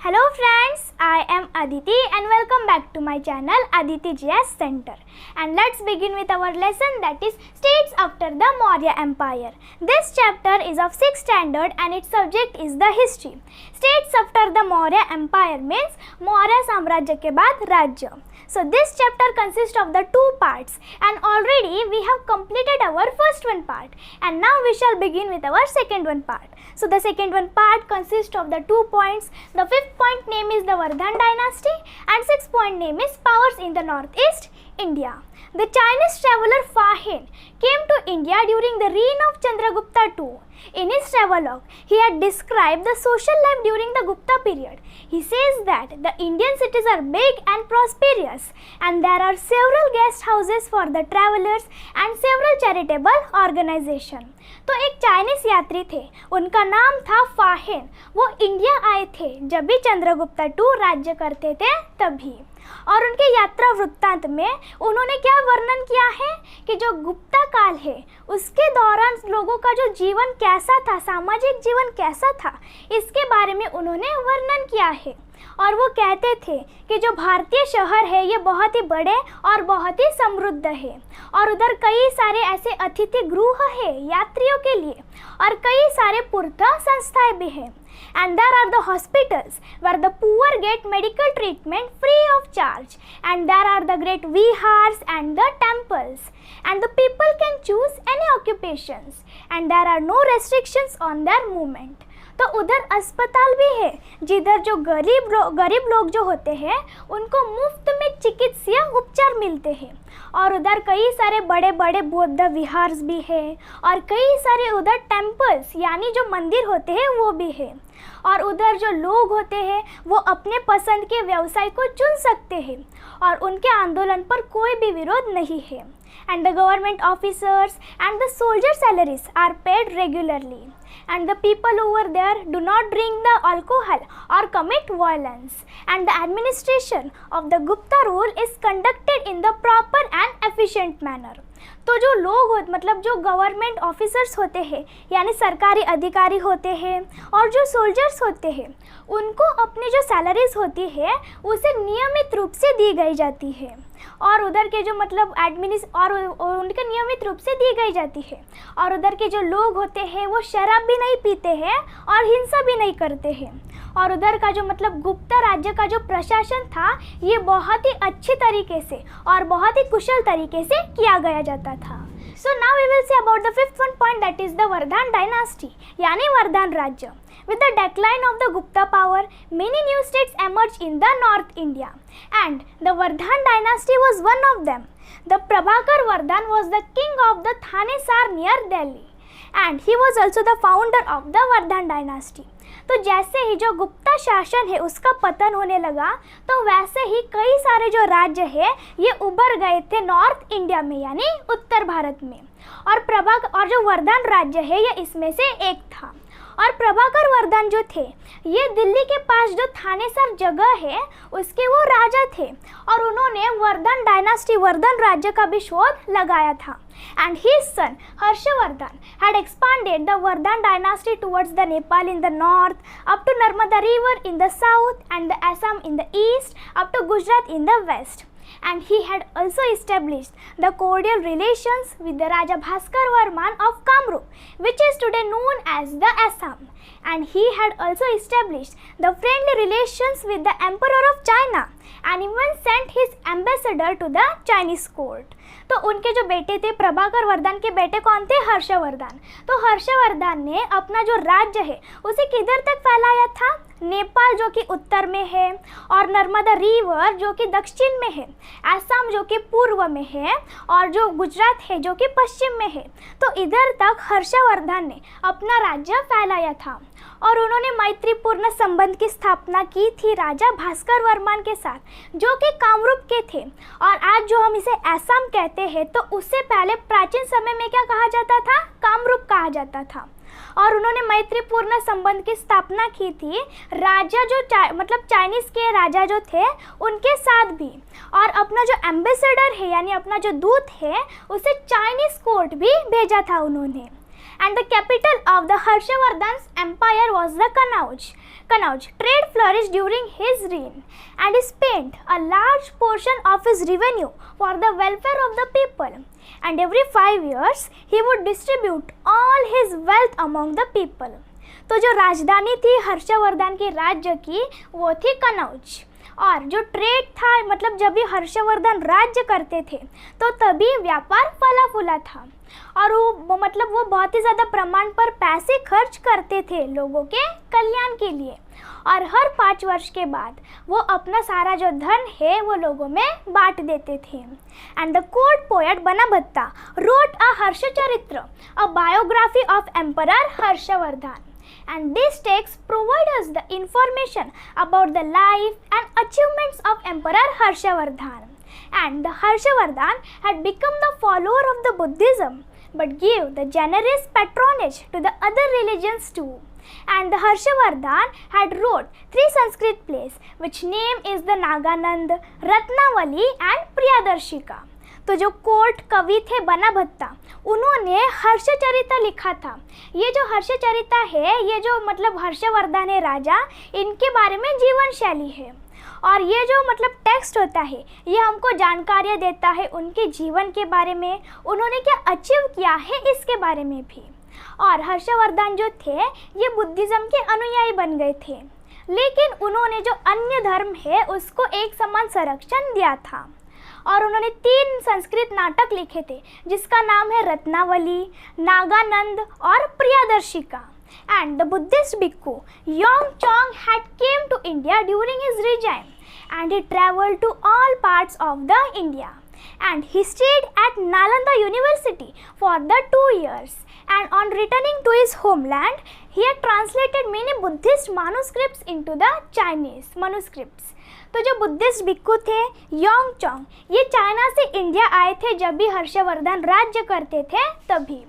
Hello friends, I am Aditi and welcome back to my channel Aditi GS Center. And let's begin with our lesson, that is States after the Maurya Empire. This chapter is of 6th standard and its subject is the history. States after the Maurya Empire means Maurya साम्राज्य के बाद राज्य. So this chapter consists of the two parts and already we have completed our first one part and now we shall begin with our second one part. So the second one part consists of the 2 points. The fifth point name is the Vardhan dynasty and sixth point name is powers in the northeast India. The Chinese traveller Fa Hien came to India during the reign of Chandragupta II. In his travelogue, he had described the social life during the Gupta period. He says that the Indian cities are big and prosperous and there are several guest houses for the travellers and several charitable organizations. तो एक Chinese यात्री थे, उनका नाम था फा हिन. वो इंडिया आए थे जब भी चंद्रगुप्ता II राज्य करते थे तभी. और उनके यात्रा वृत्तांत में उन्होंने क्या वर्णन किया है कि जो गुप्ता काल है उसके दौरान लोगों का जो जीवन कैसा था, सामाजिक जीवन कैसा था, इसके बारे में उन्होंने वर्णन किया है. और वो कहते थे कि जो भारतीय शहर है ये बहुत ही बड़े और बहुत ही समृद्ध है और उधर कई सारे ऐसे अतिथि गृह है यात्रियों के लिए और कई सारे पूर्त संस्थाएं भी हैं. And there are the hospitals where the poor get medical treatment free of charge, and there are the great vihars and the temples, and the people can choose any occupations and there are no restrictions on their movement. तो उधर अस्पताल भी है जिधर जो गरीब लोग जो होते हैं उनको मुफ्त में चिकित्सीय उपचार मिलते हैं और उधर कई सारे बड़े बड़े बौद्ध विहार्स भी है और कई सारे उधर टेम्पल्स यानी जो मंदिर होते हैं वो भी है और उधर जो लोग होते हैं वो अपने पसंद के व्यवसाय को चुन सकते हैं और उनके आंदोलन पर कोई भी विरोध नहीं है. And the government officers and the soldier salaries are paid regularly. And the people over there do not drink the alcohol or commit violence. And the administration of the Gupta rule is conducted in the proper and efficient manner. तो जो लोग मतलब जो government officers होते हैं यानी सरकारी अधिकारी होते हैं और जो सोल्जर्स होते हैं उनको अपनी जो सैलरीज होती है उसे नियमित रूप से दी गई जाती है और उधर के जो मतलब और उनके नियमित रूप से दी गई जाती है और उधर के जो लोग होते हैं वो शराब भी नहीं पीते हैं और हिंसा भी नहीं करते हैं और उधर का जो मतलब गुप्ता राज्य का जो प्रशासन था ये बहुत ही अच्छी तरीके से और बहुत ही कुशल तरीके से किया गया जाता था. So now we will see about the fifth one point, that is the Vardhan dynasty यानी वर्धन राज्य. With the decline of the Gupta power, many new states emerged in the North India and the Vardhan dynasty was one of them. The Prabhakar Vardhan was the king of the Thanesar near Delhi and he was also the founder of the Vardhan dynasty. तो जैसे ही जो गुप्ता शासन है उसका पतन होने लगा तो वैसे ही कई सारे जो राज्य है ये उभर गए थे नॉर्थ इंडिया में यानी उत्तर भारत में और जो वर्धन राज्य है ये इसमें से एक था. और प्रभाकर वर्धन जो थे ये दिल्ली के पास जो थानेसर जगह है उसके वो राजा थे और उन्होंने वर्धन डायनास्टी वर्धन राज्य का भी शोध लगाया था. And his son Harshavardhan had expanded the Vardhan dynasty towards the Nepal in the north, up to Narmada river in the south and the Assam in the east, up to Gujarat in the west. And he had also established the cordial relations with the Raja Bhaskar Varman of Kamrup, which is today known as the Assam. And he had also established the friendly relations with the Emperor of China and even sent his ambassador to the Chinese court. तो उनके जो बेटे थे प्रभाकर वर्धन के बेटे कौन थे? हर्षवर्धन. तो हर्षवर्धन ने अपना जो राज्य है उसे किधर तक फैलाया था? नेपाल जो कि उत्तर में है और नर्मदा रिवर जो कि दक्षिण में है, असम जो कि पूर्व में है और जो गुजरात है जो कि पश्चिम में है. तो इधर तक हर्षवर्धन ने अपना राज्य फैलाया था और उन्होंने मैत्रीपूर्ण संबंध की स्थापना की थी राजा भास्कर वर्मन के साथ जो कि कामरूप के थे. और आज जो हम इसे असम कहते हैं तो उससे पहले प्राचीन समय में क्या कहा जाता था? कामरूप कहा जाता था. और उन्होंने मैत्रीपूर्ण संबंध की स्थापना की थी राजा जो मतलब चाइनीज़ के राजा जो थे उनके साथ भी और अपना जो एम्बेसडर है यानी अपना जो दूत है उसे चाइनीज़ कोर्ट भी भेजा था उन्होंने. and the capital of the Harshavardhan's empire was the Kanauj. Trade flourished during his reign, and he spent a large portion of his revenue for the welfare of the people. And every 5 years he would distribute all his wealth among the people. तो जो राजधानी थी हर्षवर्धन के राज्य की वो थी कनौज, और जो ट्रेड था मतलब जब भी हर्षवर्धन राज्य करते थे तो तभी व्यापार फला फूला था, और वो मतलब वो बहुत ही ज़्यादा प्रमाण पर पैसे खर्च करते थे लोगों के कल्याण के लिए, और हर 5 वर्ष के बाद वो अपना सारा जो धन है वो लोगों में बांट देते थे. And the court poet Banabhatta wrote a Harshacharita, a biography of emperor Harshavardhana. And these texts provide us the information about the life and achievements of Emperor Harshavardhan. And the Harshavardhan had become the follower of the Buddhism, but gave the generous patronage to the other religions too. And the Harshavardhan had wrote 3 Sanskrit plays, which name is the Naganand, Ratnavali and Priyadarshika. तो जो court कवि थे बनभट्टा उन्होंने हर्षचरिता लिखा था. ये जो हर्षचरिता है ये जो मतलब हर्षवर्धन है राजा, इनके बारे में जीवन शैली है, और ये जो मतलब टेक्स्ट होता है ये हमको जानकारियाँ देता है उनके जीवन के बारे में, उन्होंने क्या अचीव किया है इसके बारे में भी. और हर्षवर्धन जो थे ये बुद्धिज़्म के अनुयायी बन गए थे, लेकिन उन्होंने जो अन्य धर्म है उसको एक समान संरक्षण दिया था, और उन्होंने 3 संस्कृत नाटक लिखे थे जिसका नाम है रत्नावली, नागानंद और Priyadarshika. And the Buddhist bhikkhu Xuanzang had came to India during his regime, and he traveled to all parts of the India, and he stayed at Nalanda University for the 2 years, and on returning to his homeland he had translated many Buddhist manuscripts into the Chinese manuscripts. तो जो Buddhist भिक्खु थे योंगचोंग ये China से India आए थे जब भी हर्षवर्धन राज्य करते थे तभी,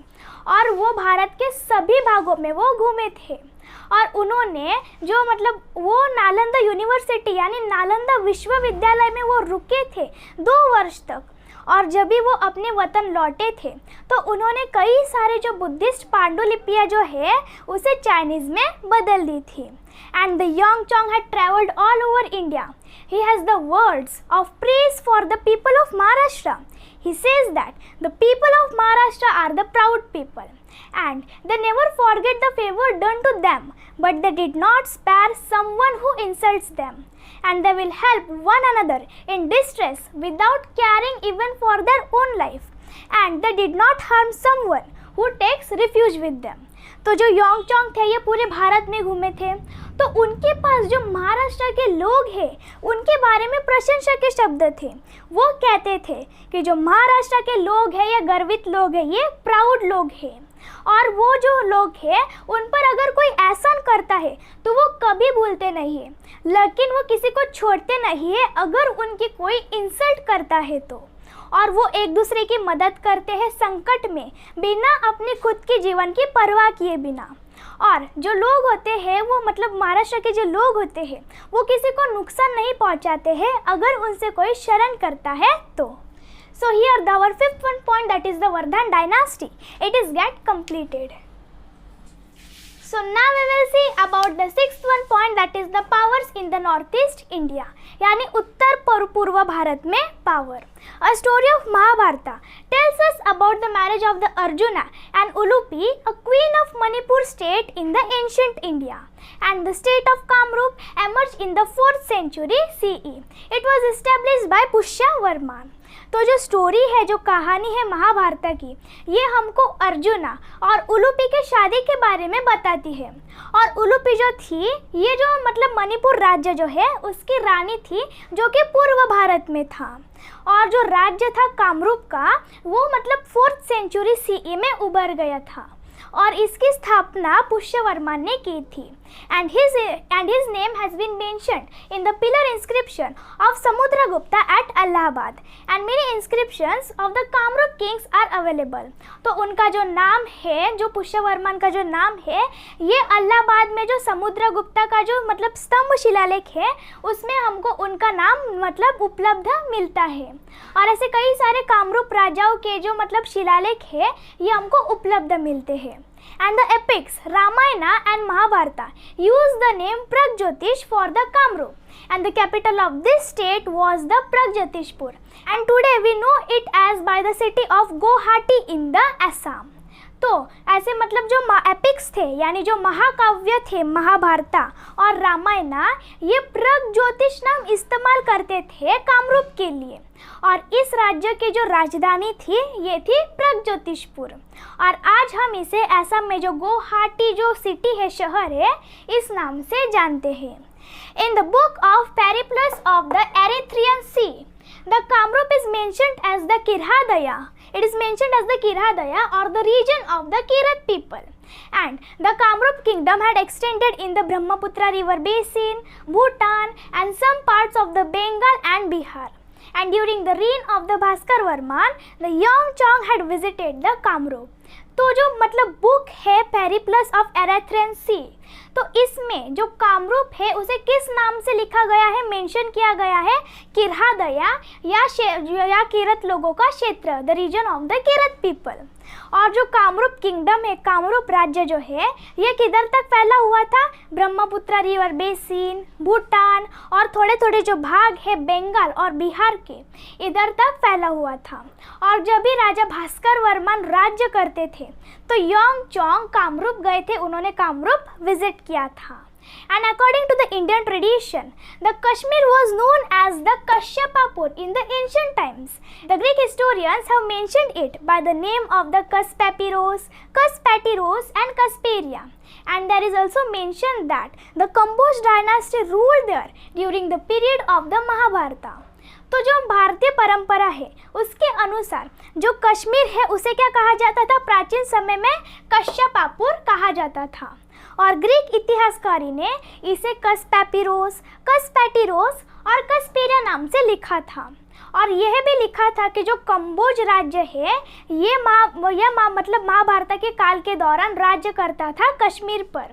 और वो भारत के सभी भागों में वो घूमे थे, और उन्होंने जो मतलब वो नालंदा यूनिवर्सिटी यानी नालंदा विश्वविद्यालय में वो रुके थे 2 वर्ष तक, और जब भी वो अपने वतन लौटे थे तो उन्होंने कई सारे जो बुद्धिस्ट पांडुलिपियाँ जो है उसे चाइनीज़ में बदल दी थी. And the Youngchong had traveled all over India. He has the words of praise for the people of Maharashtra. He says that the people of Maharashtra are the proud people, and they never forget the favor done to them, but they did not spare someone who insults them, and they will help one another in distress without caring even for their own life, and they did not harm someone who takes refuge with them. तो जो योंगचोंग थे ये पूरे भारत में घूमे थे, तो उनके पास जो महाराष्ट्र के लोग हैं उनके बारे में प्रशंसा के शब्द थे. वो कहते थे कि जो महाराष्ट्र के लोग हैं ये गर्वित लोग हैं, ये प्राउड लोग हैं, और वो जो लोग हैं उन पर अगर कोई एहसान करता है तो वो कभी भूलते नहीं है, लेकिन वो किसी को छोड़ते नहीं है अगर उनकी कोई इंसल्ट करता है तो, और वो एक दूसरे की मदद करते हैं संकट में बिना अपनी खुद की जीवन की परवाह किए बिना. और जो लोग होते हैं वो मतलब महाराष्ट्र के जो लोग होते हैं वो किसी को नुकसान नहीं पहुंचाते हैं अगर उनसे कोई शरण करता है तो. So here the our 5th one point, that is the Vardhan dynasty, it is get completed. So now we will see about the 6th one point, that is the powers in the northeast India, यानी उत्तर पूर्व भारत में power. A story of Mahabharata tells us about the marriage of the Arjuna and Ulupi, a queen of Manipur state in the ancient India, and the state of Kamrup emerged in the 4th century CE. It was established by Pushyavarman. तो जो story है, जो कहानी है महाभारत की, ये हमको अर्जुना और उलूपी के शादी के बारे में बताती है. और उलूपी जो थी ये जो मतलब मणिपुर राज्य जो है उसकी रानी थी जो कि पूर्व भारत में था. और जो राज्य था कामरूप का वो मतलब 4th सेंचुरी CE में उभर गया था और इसकी स्थापना पुष्यवर्मा ने की थी. And his name has been mentioned in the pillar inscription of Samudragupta at Allahabad, and many inscriptions of the Kamrup kings are available. तो उनका जो नाम है, जो पुष्यवर्मन का जो नाम है, ये अलाहाबाद में जो समुद्रगुप्ता का जो मतलब स्तंभ शिलालेख है उसमें हमको उनका नाम मतलब उपलब्ध मिलता है. और ऐसे कई सारे कामरूप राजाओं के जो मतलब शिलालेख है ये हमको उपलब्ध मिलते हैं. and the epics Ramayana and Mahabharata used the name Pragjyotish for the Kamrup, and the capital of this state was the Pragjyotishpur, and today we know it as by the city of Guwahati in the Assam. तो ऐसे मतलब जो epics थे यानी जो महाकाव्य थे महाभारता और रामायणा, ये प्रगज्योतिष नाम इस्तेमाल करते थे कामरूप के लिए, और इस राज्य की जो राजधानी थी ये थी प्रगज्योतिषपुर, और आज हम इसे असम में जो गुवाहाटी जो सिटी है, शहर है, इस नाम से जानते हैं. In the book of Periplus of the Erythraean Sea, the Kamrup is mentioned as the Kirhadaya. It is mentioned as the Kirhadaya or the region of the Kirat people. And the Kamrup kingdom had extended in the Brahmaputra river basin, Bhutan and some parts of the Bengal and Bihar. And during the reign of the Bhaskar Varman, the Yeongchong had visited the Kamrup. तो जो मतलब book है Periplus of एरेथ्रियन सी, तो इसमें जो कामरूप है उसे किस नाम से लिखा गया है, मेंशन किया गया है किरहादया या किरत लोगों का क्षेत्र, the region of the Kirat people. और जो कामरूप किंगडम है, कामरूप राज्य जो है, ये किधर तक फैला हुआ था, ब्रह्मपुत्र रिवर बेसिन, भूटान और थोड़े थोड़े जो भाग है बंगाल और बिहार के, इधर तक फैला हुआ था. और जब भी राजा भास्कर वर्मन राज्य करते थे तो योंगचोंग कामरूप गए थे, उन्होंने कामरूप विजिट किया था. And according to the Indian tradition, the Kashmir was known as the Kashyapapur in the ancient times. The Greek historians have mentioned it by the name of the Kaspapiros, Kaspatiros and Kasperia. And there is also mentioned that the Kamboj dynasty ruled there during the period of the Mahabharata. तो जो भारतीय परंपरा है उसके अनुसार जो कश्मीर है उसे क्या कहा जाता था, प्राचीन समय में कश्यपापुर कहा जाता था, और ग्रीक इतिहासकारी ने इसे कस्पैपिरोस, कस्पैटिरोस और कस्पेरिया नाम से लिखा था. और यह भी लिखा था कि जो कंबोज राज्य है ये मतलब महाभारत के काल के दौरान राज्य करता था कश्मीर पर.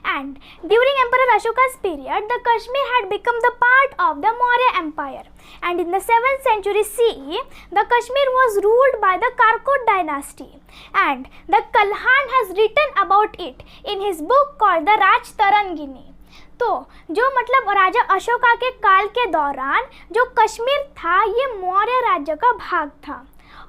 And during emperor Ashoka's period, the Kashmir had become the part of the Maurya Empire. And in the 7th century CE, the Kashmir was ruled by the Karkot dynasty. And the Kalhan has written about it in his book called the Rajtarangini. तो जो मतलब राजा अशोका के काल के दौरान जो कश्मीर था ये मौर्य राज्य का भाग था,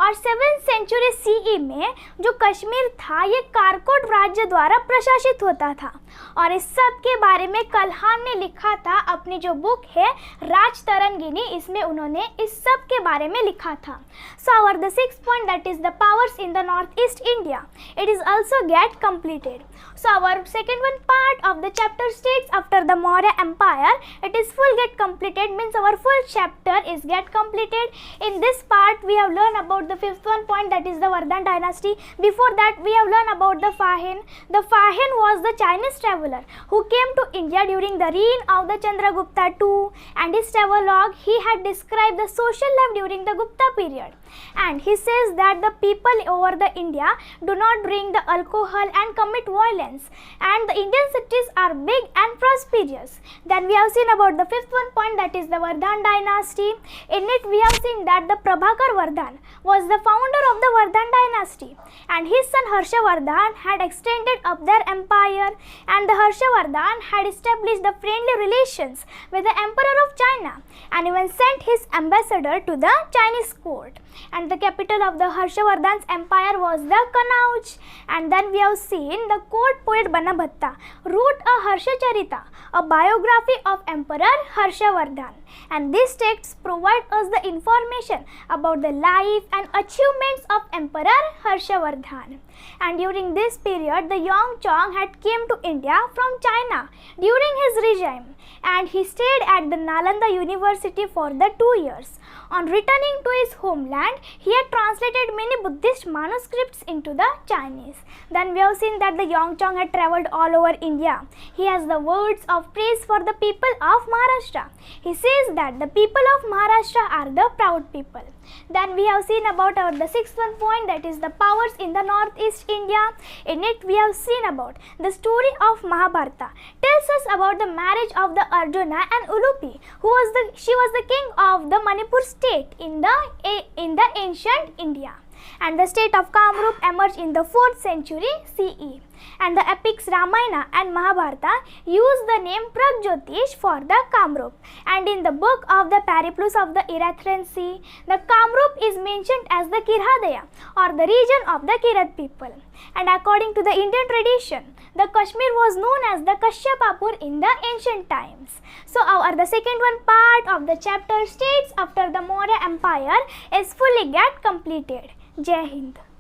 और 7th सेंचुरी सीई में जो कश्मीर था ये कारकोट राज्य द्वारा प्रशासित होता था. और इस सब के बारे में कल्हान ने लिखा था अपनी जो बुक है राजतरंगिनी, इसमें उन्होंने इस सब के बारे में लिखा था. So our the 6th point, that is the powers in the northeast India, it is also get completed. So our second one part of the chapter states after the Maurya Empire, it is full get completed, means our full chapter is get completed. In this part we have learned about the 5th one point, that is the Vardhan dynasty. Before that we have learned about the Fahin. The Fahin was the Chinese traveler who came to India during the reign of the Chandragupta II, and his travelogue he had described the social life during the Gupta period. And he says that the people over the India do not drink the alcohol and commit violence, and the Indian cities are big and prosperous. Then we have seen about the 5th one point, that is the Vardhan dynasty. In it we have seen that the Prabhakar Vardhan was the founder of the Vardhan dynasty, and his son Harshavardhan had extended up their empire, and the Harshavardhan had established the friendly relations with the Emperor of China, and even sent his ambassador to the Chinese court. And the capital of the Harshavardhan's empire was the Kanauj. And then we have seen the court poet Banabhatta wrote a Harshacharita, a biography of Emperor Harshavardhan. And these texts provide us the information about the life and achievements of Emperor Harshavardhan. And during this period, the Yeongchong had came to India from China during his regime, and he stayed at the Nalanda University for the 2 years. On returning to his homeland, he had translated many Buddhist manuscripts into the Chinese. Then we have seen that the Yeongchong had travelled all over India. He has the words of praise for the people of Maharashtra. He says that the people of Maharashtra are the proud people. Then we have seen about the 6th one point, that is the powers in the northeast India. In it we have seen about the story of Mahabharata. Tells us about the marriage of the Arjuna and Ulupi, she was the king of the Manipur state in the ancient India. And the state of Kamrup emerged in the 4th century CE. and the epics Ramayana and Mahabharata use the name Pragjyotish for the Kamrup. And in the book of the Periplus of the Erythraean Sea, the Kamrup is mentioned as the Kirhadaya or the region of the Kirat people. And according to the Indian tradition, the Kashmir was known as the Kashyapapur in the ancient times. So the second one part of the chapter States after the Maurya Empire is fully get completed. Jai Hind.